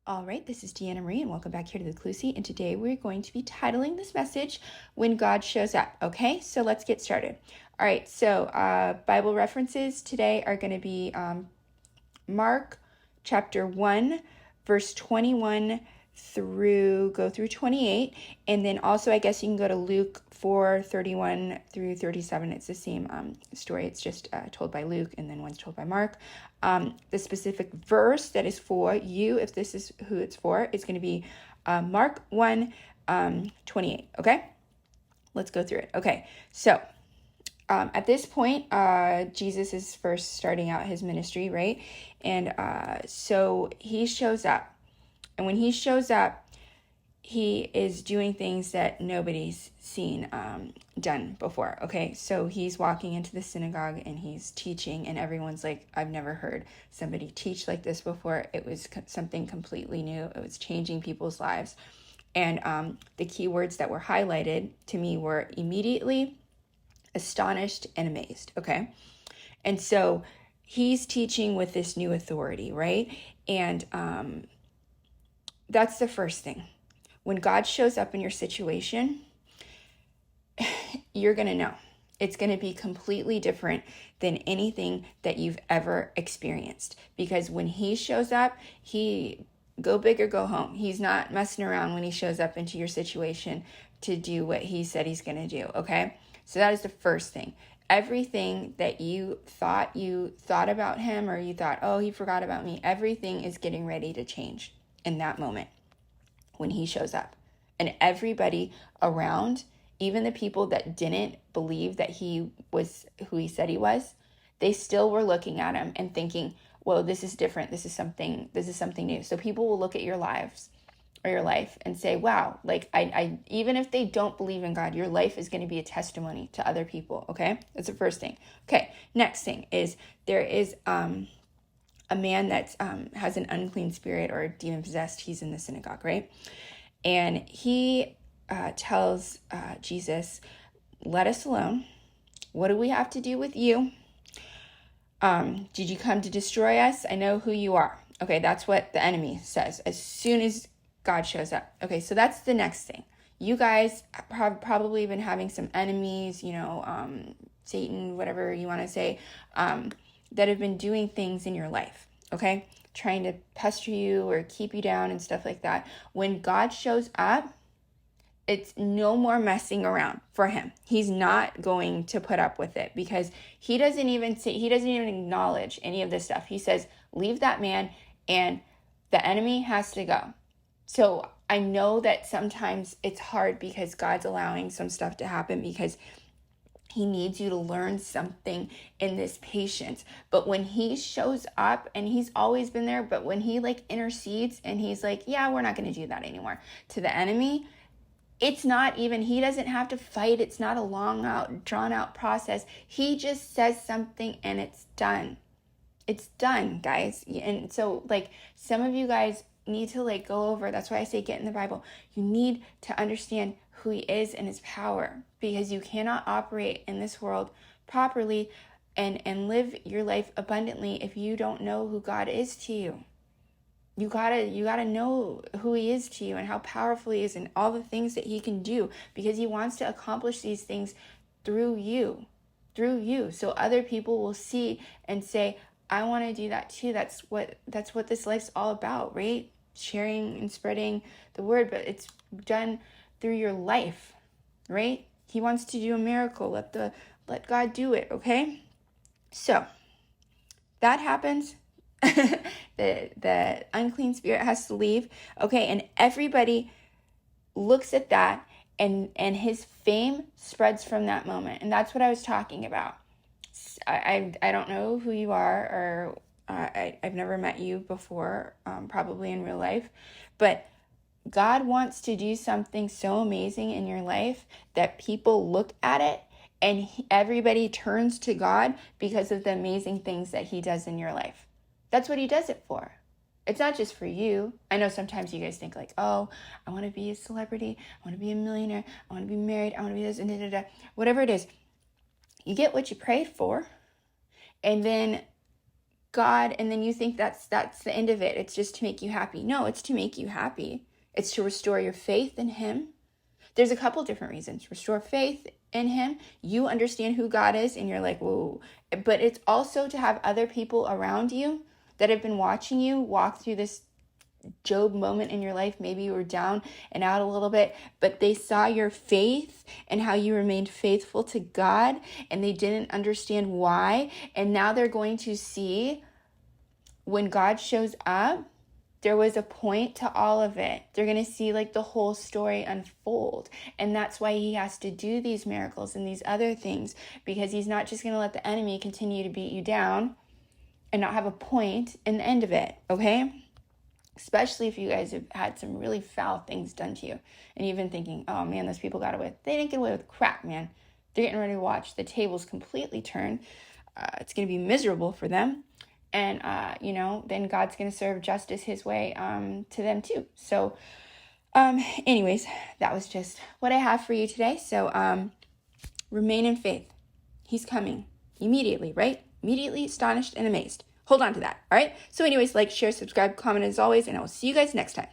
All right, this is Deanna Marie, and welcome back here to the Clue Seat. And today we're going to be titling this message, When God Shows Up. Okay, so let's get started. All right, so Bible references today are going to be Mark chapter 1, verse 21 through 28. And then also, I guess you can go to Luke 4, 31 through 37. It's the same story. It's just told by Luke, and then one's told by Mark. The specific verse that is for you, if this is who it's for, is going to be Mark 1, 28. Okay, let's go through it. Okay, so at this point, Jesus is first starting out his ministry, right? And so he shows up. And when he shows up, he is doing things that nobody's seen done before, okay? So he's walking into the synagogue and he's teaching, and everyone's like, I've never heard somebody teach like this before. It was something completely new. It was changing people's lives. And the key words that were highlighted to me were immediately, astonished, and amazed, okay? And so he's teaching with this new authority, right? And that's the first thing. When God shows up in your situation, you're going to know. It's going to be completely different than anything that you've ever experienced. Because when he shows up, he go big or go home. He's not messing around when he shows up into your situation to do what he said he's going to do, okay? So that is the first thing. Everything that you thought about him, or you thought, oh, he forgot about me, everything is getting ready to change in that moment when he shows up. And everybody around, even the people that didn't believe that he was who he said he was, they still were looking at him and thinking, well, this is different. This is something new. So people will look at your lives or your life and say, wow, like I even if they don't believe in God, your life is going to be a testimony to other people. Okay. That's the first thing. Okay. Next thing is there is a man that has an unclean spirit or demon possessed. He's in the synagogue, right? And he tells Jesus, let us alone. What do we have to do with you? Did you come to destroy us? I know who you are. Okay, that's what the enemy says as soon as God shows up. Okay, so that's the next thing. You guys have probably been having some enemies, Satan, whatever you want to say, that have been doing things in your life, okay? Trying to pester you or keep you down and stuff like that. When God shows up, it's no more messing around for him. He's not going to put up with it because he doesn't even acknowledge any of this stuff. He says, leave that man and the enemy has to go. So I know that sometimes it's hard because God's allowing some stuff to happen because he needs you to learn something in this patience. But when he shows up, and he's always been there, but when he intercedes and he's like, yeah, we're not going to do that anymore to the enemy, it's not even, he doesn't have to fight. It's not a drawn out process. He just says something and it's done. It's done, guys. And so some of you guys need to go over. That's why I say get in the Bible. You need to understand who he is and his power, because you cannot operate in this world properly and live your life abundantly if you don't know who God is to you. You gotta know who he is to you and how powerful he is and all the things that he can do, because he wants to accomplish these things through you. So other people will see and say, I want to do that too. That's what this life's all about, right? Sharing and spreading the word, but it's done through your life, right? He wants to do a miracle. Let God do it, okay? So that happens. The unclean spirit has to leave, okay? And everybody looks at that, and his fame spreads from that moment. And that's what I was talking about. I don't know who you are, or I've never met you before, probably in real life, but God wants to do something so amazing in your life that people look at it and everybody turns to God because of the amazing things that he does in your life. That's what he does it for. It's not just for you. I know sometimes you guys think oh, I want to be a celebrity. I want to be a millionaire. I want to be married. I want to be this and da. Whatever it is, you get what you prayed for. And then God, and then you think that's the end of it. It's just to make you happy. No, it's to make you happy. It's to restore your faith in him. There's a couple different reasons. Restore faith in him. You understand who God is, and you're like, whoa. But it's also to have other people around you that have been watching you walk through this Job moment in your life. Maybe you were down and out a little bit, but they saw your faith and how you remained faithful to God, and they didn't understand why. And now they're going to see when God shows up, there was a point to all of it. They're going to see like the whole story unfold. And that's why he has to do these miracles and these other things, because he's not just going to let the enemy continue to beat you down and not have a point in the end of it. Okay? Especially if you guys have had some really foul things done to you. And you've been thinking, oh man, those people got away. They didn't get away with crap, man. They're getting ready to watch the tables completely turn. It's going to be miserable for them. And, then God's going to serve justice his way to them too. So, anyways, that was just what I have for you today. So, remain in faith. He's coming immediately, right? Immediately astonished and amazed. Hold on to that. All right. So anyways, like, share, subscribe, comment as always, and I will see you guys next time.